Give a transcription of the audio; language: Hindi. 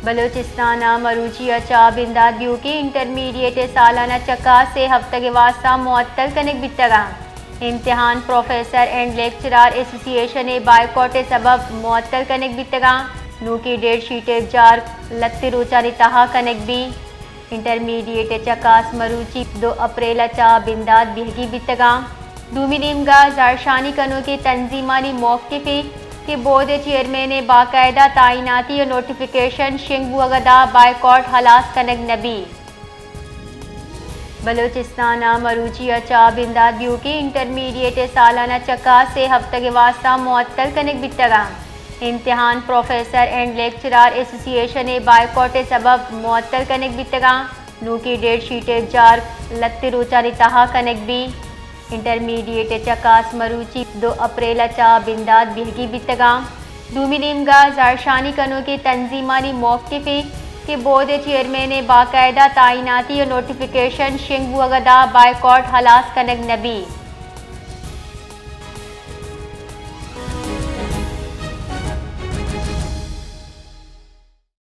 बलोचिस्तान मरूची अचा बिंदाद ब्यूकी इंटरमीडिएट सालाना चक्का से हफ्ते के वास्ता मुअत्तल कनेक बितगा इम्तिहान professor and lecturer association boycott सबब मुअत्तल कनेक बितगा नू की डेट शीट जार लत्ती रोचा रिताहा कनेक भी इंटरमीडिएट चकास मरूची 2 अप्रैल चा बिंदाद बिहगी बितगा दूमिनीमगा जारशानी कनो के तंजीमानी मौक़िफ़ी के बोर्ड चेयरमैन बाकायदा तैनाती और नोटिफिकेशन शिंगबू अगदा बायकॉट हलास कनक नबी बलोचिस्तान मरूची अचा बिंदाद ब्यूकी इंटरमीडिएट सालाना चक्का से हफ्ते के वास्ता मुअत्तल कनक बितगा इम्तिहान professor and lecturer association boycott सबब मुअत्तल कनक बितगा नू की डेट शीट जार लत्ती रोचा रिताहा कनक भी इंटरमीडिएट चकास मरूची 2 अप्रैल चा बिंदाद बिहगी बितगा दूमिनीमगा जारशानी कनो के तंजीमानी मौक़िफ़ी के बोर्ड चेयरमैन बाकायदा तैनाती और नोटिफिकेशन शिंगबू अगदा बायकॉट हलास कनक नबी